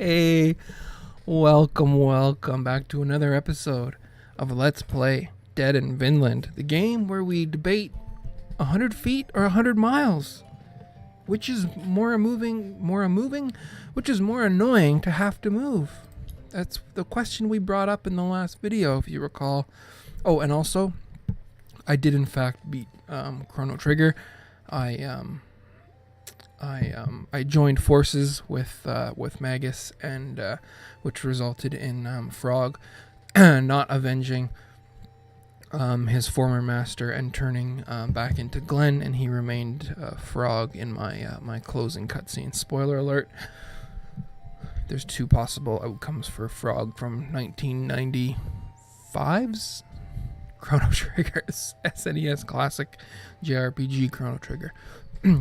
Hey, welcome back to another episode of Let's Play Dead in Vinland, the game where we debate 100 feet or 100 miles. Which is more which is more annoying to have to move? That's the question we brought up in the last video, if you recall. Oh, and also, I did in fact beat Chrono Trigger. I joined forces with Magus, and which resulted in Frog not avenging his former master and turning back into Glenn, and he remained Frog in my closing cutscene. Spoiler alert: there's two possible outcomes for Frog from 1995's Chrono Trigger's SNES classic JRPG Chrono Trigger.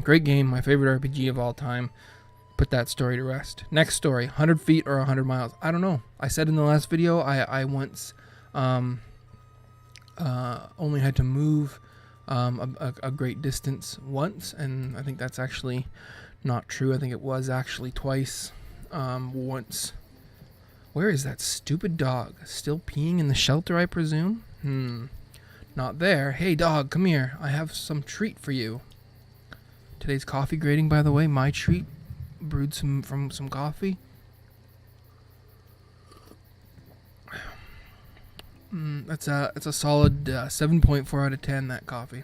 Great game, my favorite RPG of all time. Put that story to rest. Next story: 100 feet or 100 miles. I don't know. I said in the last video I once only had to move a great distance once, and I think that's actually not true. I think it was actually twice. Once. Where is that stupid dog? Still peeing in the shelter, I presume? Not there. Hey dog, come here. I have some treat for you. Today's coffee grading, by the way, my treat. Brewed from some coffee. It's a solid 7.4 out of 10. That coffee.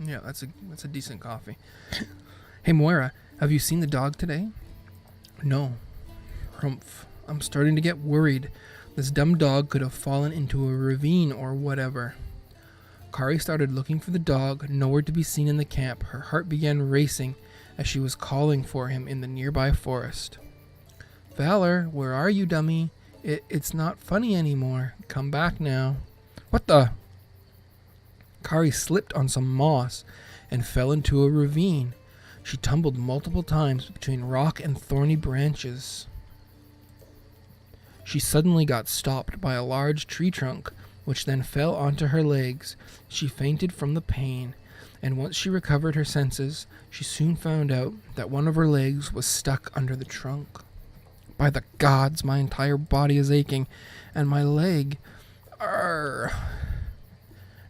Yeah, that's a decent coffee. Hey Moira, have you seen the dog today? No. Humph. I'm starting to get worried. This dumb dog could have fallen into a ravine or whatever. Kari started looking for the dog, nowhere to be seen in the camp. Her heart began racing as she was calling for him in the nearby forest. Valor, where are you, dummy? It's not funny anymore. Come back now. What the? Kari slipped on some moss and fell into a ravine. She tumbled multiple times between rock and thorny branches. She suddenly got stopped by a large tree trunk, which then fell onto her legs. She fainted from the pain, and once she recovered her senses, she soon found out that one of her legs was stuck under the trunk. By the gods, my entire body is aching, and my leg... Arrgh.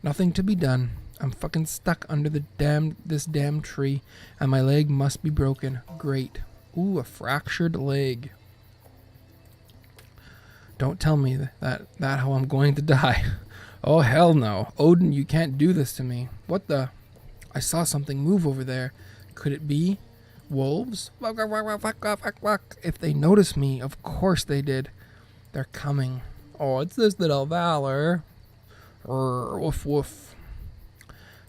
Nothing to be done. I'm fucking stuck under this damn tree, and my leg must be broken. Great. Ooh, a fractured leg. Don't tell me that how I'm going to die. Oh, hell no. Odin, you can't do this to me. What the? I saw something move over there. Could it be wolves? If they notice me, of course they did. They're coming. Oh, it's this little Valor. Woof woof.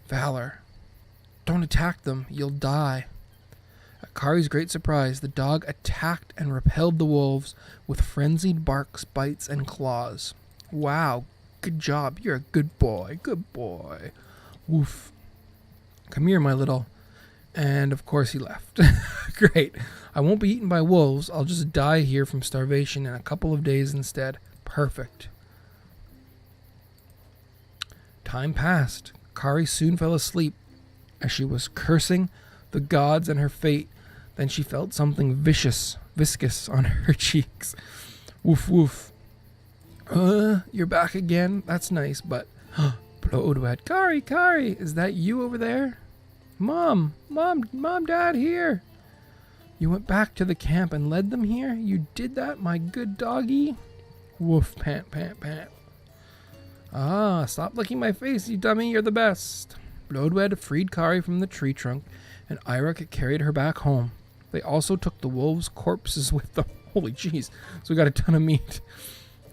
Valor, don't attack them. You'll die. At Kari's great surprise, the dog attacked and repelled the wolves with frenzied barks, bites, and claws. Wow, good job. You're a good boy. Good boy. Woof. Come here, my little... And of course he left. Great. I won't be eaten by wolves. I'll just die here from starvation in a couple of days instead. Perfect. Time passed. Kari soon fell asleep as she was cursing the gods and her fate. Then she felt something viscous on her cheeks. Woof woof. You're back again? That's nice, but... Bloodwet. Kari, is that you over there? Mom, Dad, here. You went back to the camp and led them here? You did that, my good doggy? Woof, pant, pant, pant. Ah, stop licking my face, you dummy, you're the best. Bloodwed freed Kari from the tree trunk, and Eirik carried her back home. They also took the wolves' corpses with them. Holy jeez, so we got a ton of meat.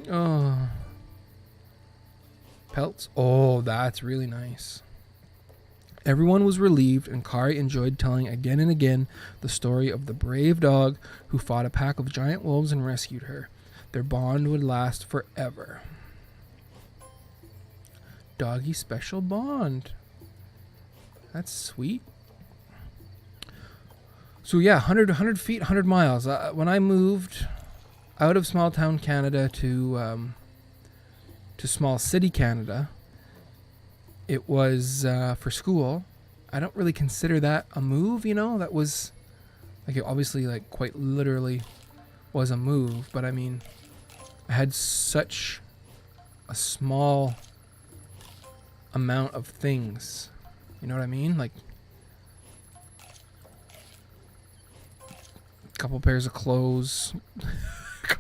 Oh. Pelts? Oh, that's really nice. Everyone was relieved, and Kari enjoyed telling again and again the story of the brave dog who fought a pack of giant wolves and rescued her. Their bond would last forever. Doggy special bond. That's sweet. So yeah, 100 feet, 100 miles. When I moved out of small town Canada to small city Canada, it was for school. I don't really consider that a move, you know. That was like obviously like quite literally was a move, but I mean, I had such a small amount of things. You know what I mean? Like a couple pairs of clothes, a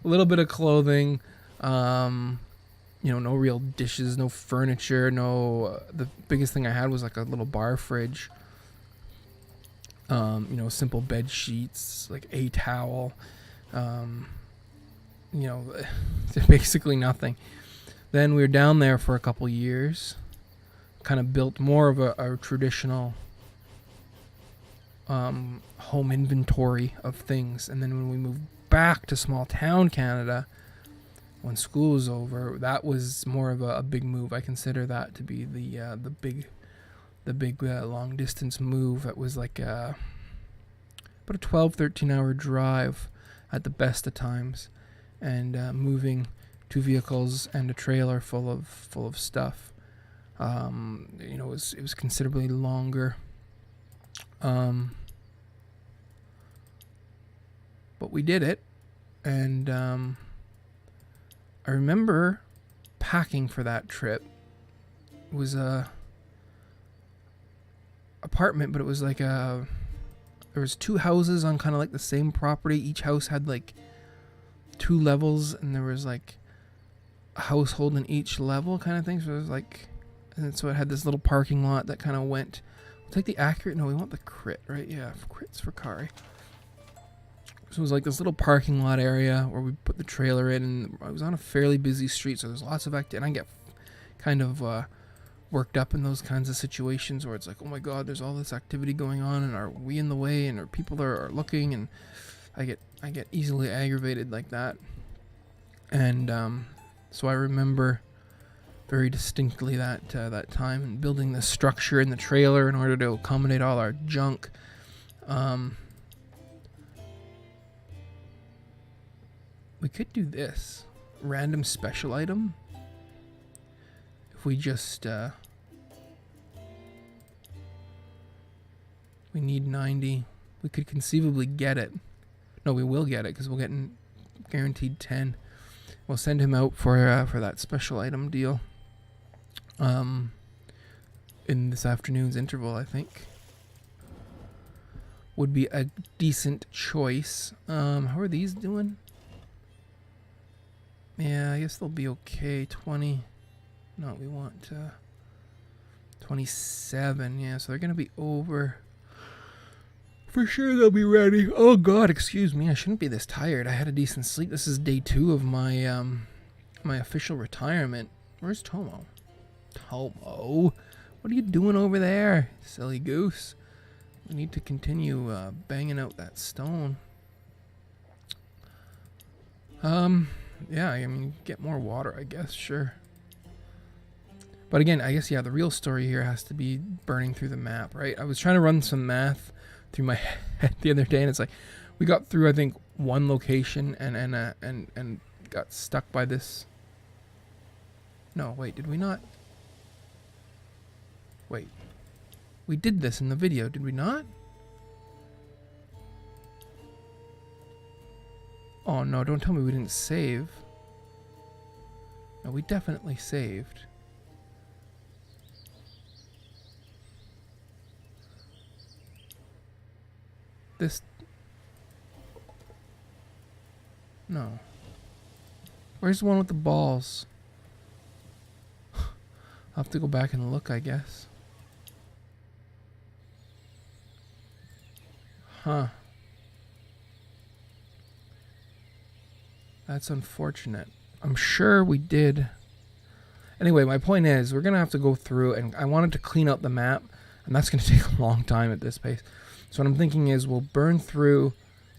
little bit of clothing, you know, no real dishes, no furniture, no, the biggest thing I had was like a little bar fridge, you know, simple bed sheets, like a towel, you know, basically nothing. Then we were down there for a couple years, kind of built more of a traditional home inventory of things. And then when we moved back to small town Canada, when school was over, that was more of a big move. I consider that to be the big long distance move. It was like about a 12-13 hour drive at the best of times, and moving 2 vehicles and a trailer full of stuff. You know, it was considerably longer. But we did it, and I remember packing for that trip. It was a apartment, but it was like there was 2 houses on kind of like the same property. Each house had like 2 levels, and there was like a household in each level kind of thing. So it was like, and so it had this little parking lot that kind of went. We'll take the accurate. No, we want the crit, right? Yeah, crits for Kari. So it was like this little parking lot area where we put the trailer in, and I was on a fairly busy street, so there's lots of activity. And I get kind of worked up in those kinds of situations where it's like, oh my God, there's all this activity going on, and are we in the way, and are people are looking, and I get easily aggravated like that. And so I remember very distinctly that time, and building the structure in the trailer in order to accommodate all our junk. We could do this random special item if we just we need 90. We could conceivably get it. No, we will get it because we'll get guaranteed 10. We'll send him out for that special item deal in this afternoon's interval, I think. Would be a decent choice. How are these doing? Yeah, I guess they'll be okay. 20. No, we want 27. Yeah, so they're going to be over. For sure they'll be ready. Oh, God, excuse me. I shouldn't be this tired. I had a decent sleep. This is day 2 of my my official retirement. Where's Tomo? Tomo? What are you doing over there, silly goose? We need to continue banging out that stone. Yeah, I mean, get more water, I guess, sure. But again, I guess, yeah, the real story here has to be burning through the map, right? I was trying to run some math through my head the other day, and it's like, we got through, I think, 1 location and got stuck by this. No, wait, did we not? Wait. We did this in the video, did we not? Oh no, don't tell me we didn't save. No, we definitely saved. This... No. Where's the one with the balls? I'll have to go back and look, I guess. Huh. That's unfortunate. I'm sure we did. Anyway, my point is, we're going to have to go through, and I wanted to clean up the map, and that's going to take a long time at this pace. So what I'm thinking is we'll burn through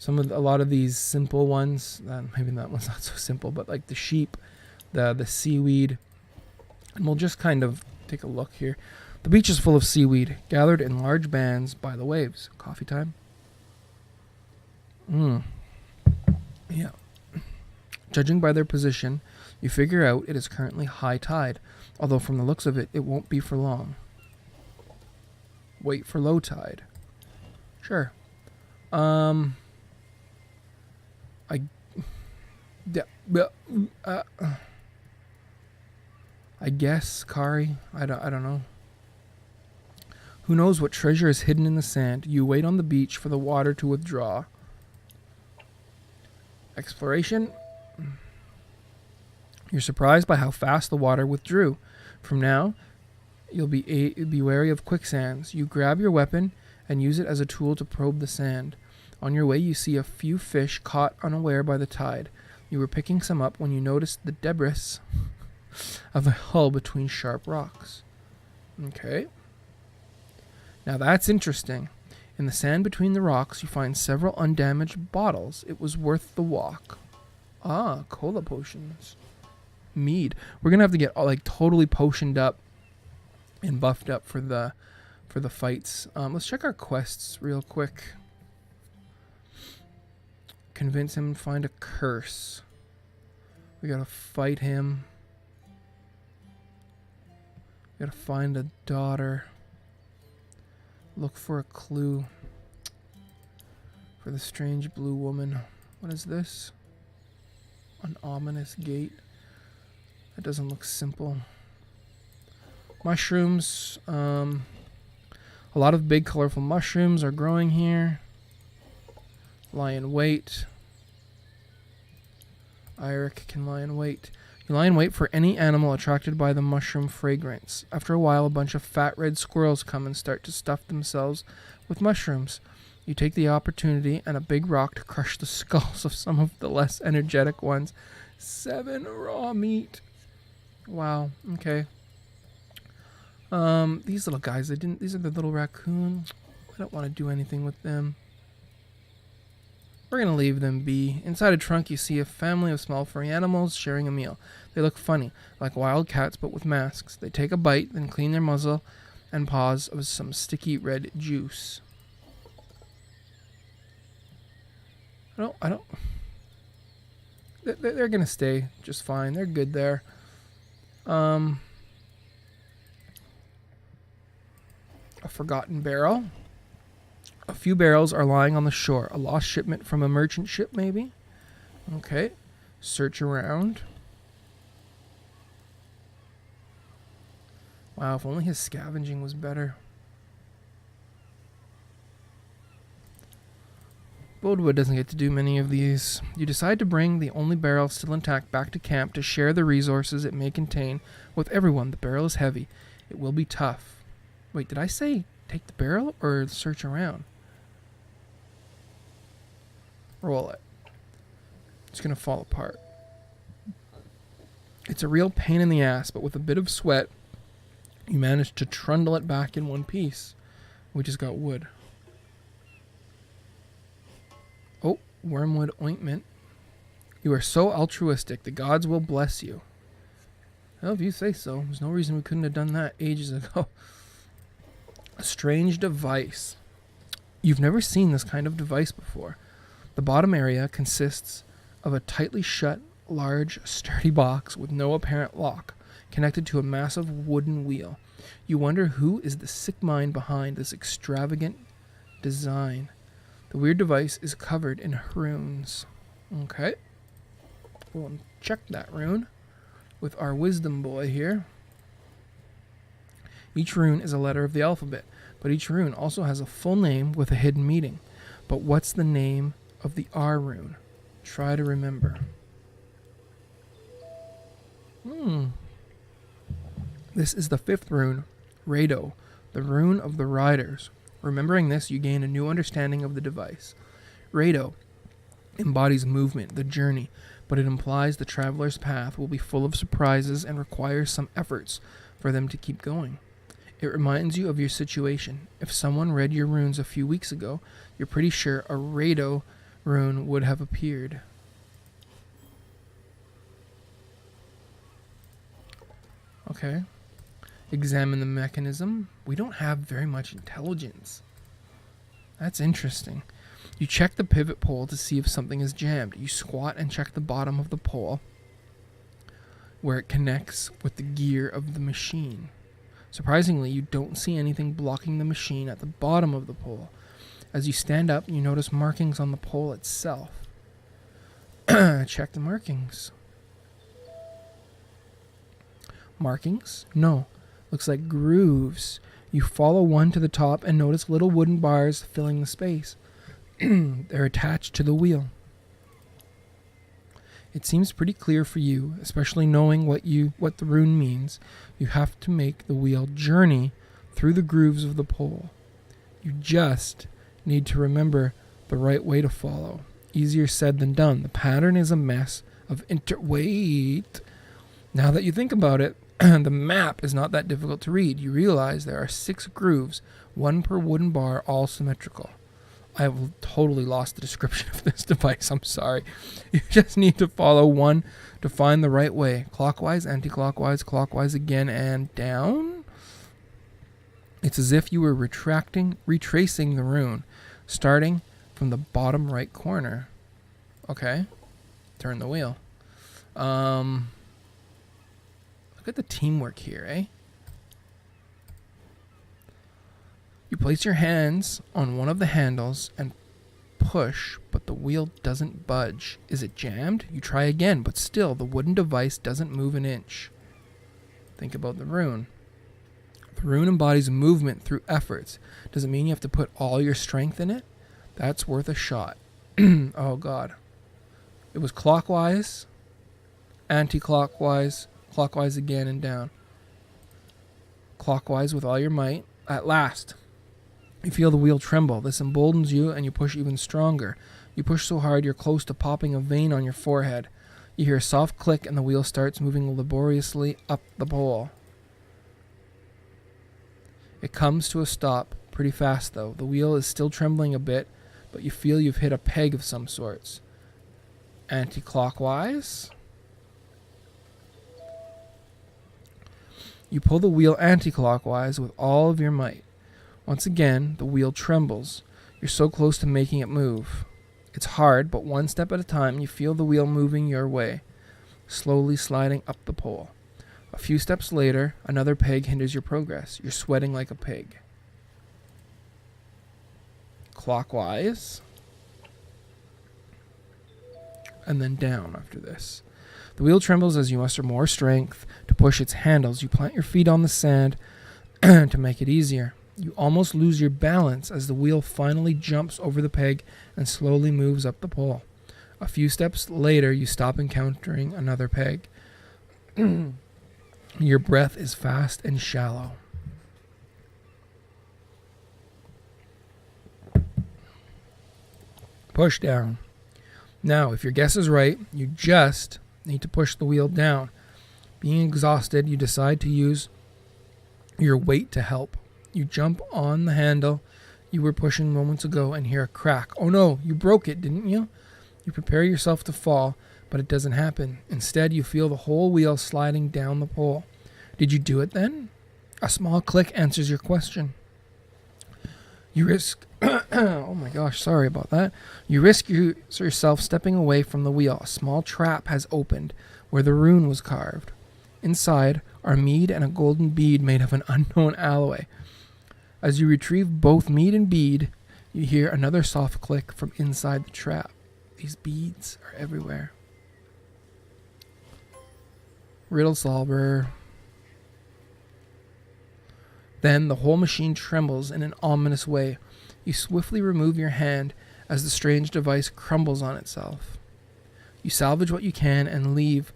a lot of these simple ones. Maybe that one's not so simple, but like the sheep, the seaweed, and we'll just kind of take a look here. The beach is full of seaweed, gathered in large bands by the waves. Coffee time? Yeah. Judging by their position, you figure out it is currently high tide, although from the looks of it, it won't be for long. Wait for low tide. Sure. I guess, Kari. I don't know. Who knows what treasure is hidden in the sand? You wait on the beach for the water to withdraw. Exploration. You're surprised by how fast the water withdrew. From now, you'll be wary of quicksands. You grab your weapon and use it as a tool to probe the sand. On your way, you see a few fish caught unaware by the tide. You were picking some up when you noticed the debris of a hull between sharp rocks. Okay. Now that's interesting. In the sand between the rocks, you find several undamaged bottles. It was worth the walk. Ah, cola potions. Mead. We're gonna have to get like totally potioned up and buffed up for the fights. Let's check our quests real quick. Convince him to find a curse. We gotta fight him. We gotta find a daughter. Look for a clue for the strange blue woman. What is this? An ominous gate. That doesn't look simple. Mushrooms. A lot of big colorful mushrooms are growing here. Lie in wait. Eirik can lie in wait. You lie in wait for any animal attracted by the mushroom fragrance. After a while, a bunch of fat red squirrels come and start to stuff themselves with mushrooms. You take the opportunity and a big rock to crush the skulls of some of the less energetic ones. 7 raw meat. Wow. Okay. These little guys, these are the little raccoon. I don't want to do anything with them. We're going to leave them be. Inside a trunk, you see a family of small furry animals sharing a meal. They look funny, like wild cats but with masks. They take a bite, then clean their muzzle and paws of some sticky red juice. I don't. They're going to stay just fine. They're good there. A forgotten barrel. A few barrels are lying on the shore. A lost shipment from a merchant ship, maybe? Okay. Search around. Wow, if only his scavenging was better. Boldwood doesn't get to do many of these. You decide to bring the only barrel still intact back to camp to share the resources it may contain with everyone. The barrel is heavy. It will be tough. Wait, did I say take the barrel or search around? Roll it. It's going to fall apart. It's a real pain in the ass, but with a bit of sweat, you manage to trundle it back in one piece. We just got wood. Oh, wormwood ointment. You are so altruistic. The gods will bless you. Well, if you say so. There's no reason we couldn't have done that ages ago. A strange device. You've never seen this kind of device before. The bottom area consists of a tightly shut, large, sturdy box with no apparent lock, connected to a massive wooden wheel. You wonder who is the sick mind behind this extravagant design. The weird device is covered in runes. Okay. We'll check that rune with our wisdom boy here. Each rune is a letter of the alphabet, but each rune also has a full name with a hidden meaning. But what's the name of the R rune? Try to remember. This is the 5th rune, Rado, the rune of the riders. Remembering this, you gain a new understanding of the device. Rado embodies movement, the journey, but it implies the traveler's path will be full of surprises and requires some efforts for them to keep going. It reminds you of your situation. If someone read your runes a few weeks ago, you're pretty sure a Rado rune would have appeared. Okay. Examine the mechanism. We don't have very much intelligence. That's interesting. You check the pivot pole to see if something is jammed. You squat and check the bottom of the pole where it connects with the gear of the machine. Surprisingly, you don't see anything blocking the machine at the bottom of the pole. As you stand up, you notice markings on the pole itself. Check the markings. Markings? No. Looks like grooves. You follow one to the top and notice little wooden bars filling the space. They're attached to the wheel. It seems pretty clear for you, especially knowing what the rune means. You have to make the wheel journey through the grooves of the pole. You just need to remember the right way to follow. Easier said than done. The pattern is a mess of wait. Now that you think about it, the map is not that difficult to read. You realize there are 6 grooves, 1 per wooden bar, all symmetrical. I have totally lost the description of this device. I'm sorry. You just need to follow one to find the right way. Clockwise, anti-clockwise, clockwise again, and down. It's as if you were retracing the rune, starting from the bottom right corner. Okay. Turn the wheel. Look at the teamwork here, eh? You place your hands on one of the handles and push, but the wheel doesn't budge. Is it jammed? You try again, but still the wooden device doesn't move an inch. Think about the rune. The rune embodies movement through efforts. Does it mean you have to put all your strength in it? That's worth a shot. Oh god. It was clockwise, anti-clockwise, clockwise again and down. Clockwise with all your might. At last, you feel the wheel tremble. This emboldens you and you push even stronger. You push so hard you're close to popping a vein on your forehead. You hear a soft click and the wheel starts moving laboriously up the pole. It comes to a stop pretty fast though. The wheel is still trembling a bit, but you feel you've hit a peg of some sorts. Anti-clockwise. You pull the wheel anti-clockwise with all of your might. Once again, the wheel trembles. You're so close to making it move. It's hard, but one step at a time, you feel the wheel moving your way, slowly sliding up the pole. A few steps later, another peg hinders your progress. You're sweating like a pig. Clockwise. And then down after this. The wheel trembles as you muster more strength to push its handles. You plant your feet on the sand to make it easier. You almost lose your balance as the wheel finally jumps over the peg and slowly moves up the pole. A few steps later, you stop encountering another peg. Your breath is fast and shallow. Push down. Now, if your guess is right, you just need to push the wheel down. Being exhausted, you decide to use your weight to help. You jump on the handle you were pushing moments ago and hear a crack. Oh no, you broke it, didn't you? You prepare yourself to fall, but it doesn't happen. Instead, you feel the whole wheel sliding down the pole. Did you do it then? A small click answers your question. You risk... oh my gosh, sorry about that. You risk yourself stepping away from the wheel. A small trap has opened where the rune was carved. Inside are mead and a golden bead made of an unknown alloy. As you retrieve both mead and bead, you hear another soft click from inside the trap. These beads are everywhere. Riddle solver. Then the whole machine trembles in an ominous way. You swiftly remove your hand as the strange device crumbles on itself. You salvage what you can and leave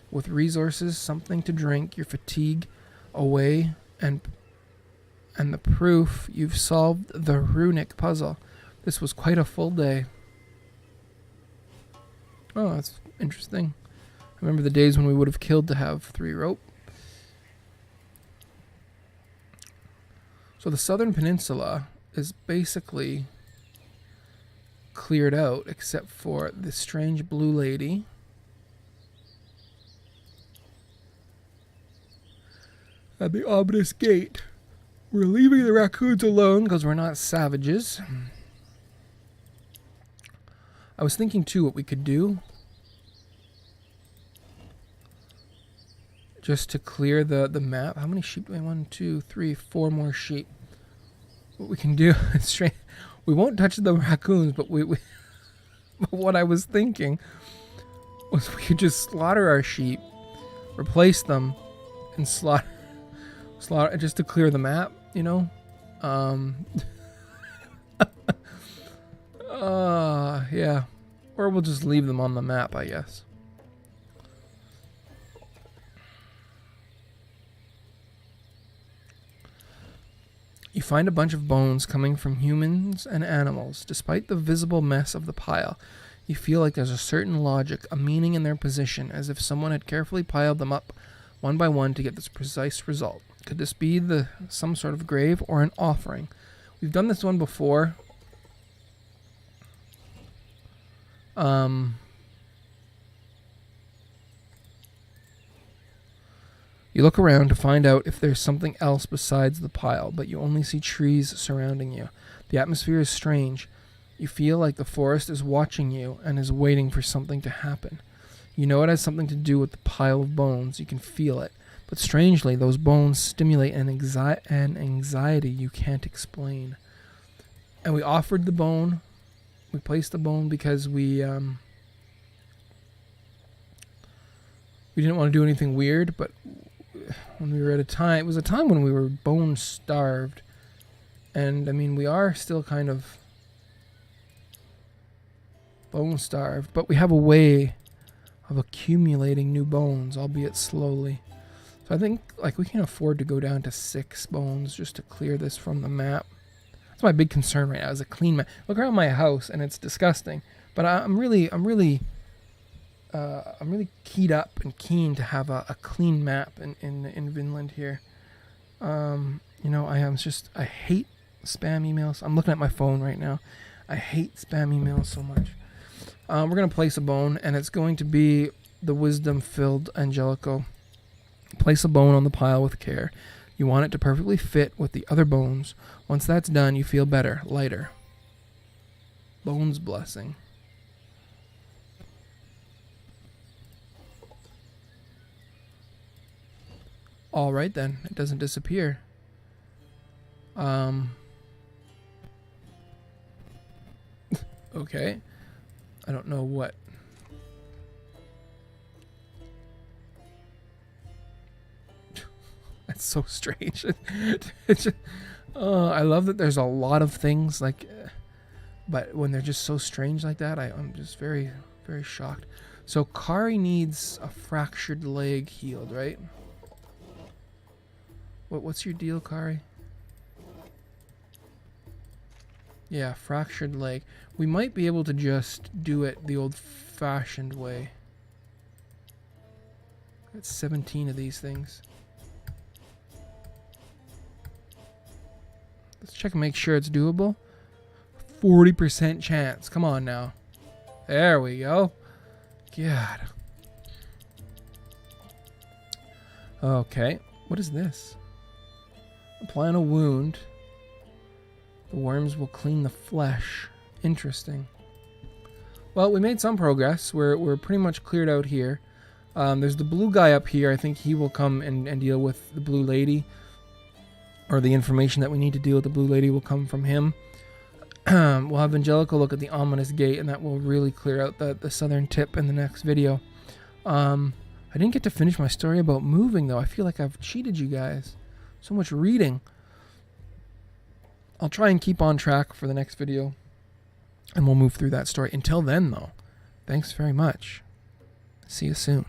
with resources, something to drink, your fatigue away, and the proof you've solved the runic puzzle. This was quite a full day. Oh, that's interesting. I remember the days when we would have killed to have 3 rope. So the southern peninsula is basically cleared out except for this strange blue lady. At the ominous gate. We're leaving the raccoons alone because we're not savages. I was thinking too what we could do just to clear the map. How many sheep do we have? 1, 2, 3, 4 more sheep. What we can do is straight. We won't touch the raccoons, but we what I was thinking was we could just slaughter our sheep, replace them, and slaughter just to clear the map, you know? Yeah. Or we'll just leave them on the map, I guess. You find a bunch of bones coming from humans and animals. Despite the visible mess of the pile, you feel like there's a certain logic, a meaning in their position, as if someone had carefully piled them up one by one to get this precise result. Could this be some sort of grave or an offering? We've done this one before. You look around to find out if there's something else besides the pile, but you only see trees surrounding you. The atmosphere is strange. You feel like the forest is watching you and is waiting for something to happen. You know it has something to do with the pile of bones. You can feel it. But strangely, those bones stimulate an anxiety you can't explain. And we offered the bone. We placed the bone because we didn't want to do anything weird, but when we were at it was a time when we were bone starved. And I mean, we are still kind of bone starved, but we have a way of accumulating new bones, albeit slowly. So I think like we can afford to go down to 6 bones just to clear this from the map. That's my big concern right now, is a clean map. Look around my house and it's disgusting, but I'm really keyed up and keen to have a clean map in Vinland here. You know, I hate spam emails. I'm looking at my phone right now. I hate spam emails so much. We're going to place a bone, and it's going to be the wisdom-filled Angelico. Place a bone on the pile with care. You want it to perfectly fit with the other bones. Once that's done, you feel better, lighter. Bones blessing. All right, then. It doesn't disappear. Okay. I don't know what. That's so strange. It's just, I love that there's a lot of things like, but when they're just so strange like that, I'm just very, very shocked. So Kari needs a fractured leg healed, right? What's your deal, Kari? Yeah, fractured leg. We might be able to just do it the old-fashioned way. Got 17 of these things. Let's check and make sure it's doable. 40% chance. Come on now. There we go. God. Okay. What is this? Apply on a wound. The worms will clean the flesh. Interesting. Well, we made some progress. We're pretty much cleared out here. There's the blue guy up here. I think he will come and deal with the blue lady. Or the information that we need to deal with the blue lady will come from him. We'll have Angelico look at the ominous gate, and that will really clear out the southern tip in the next video. I didn't get to finish my story about moving, though. I feel like I've cheated you guys. So much reading. I'll try and keep on track for the next video, and we'll move through that story. Until then, though, thanks very much. See you soon.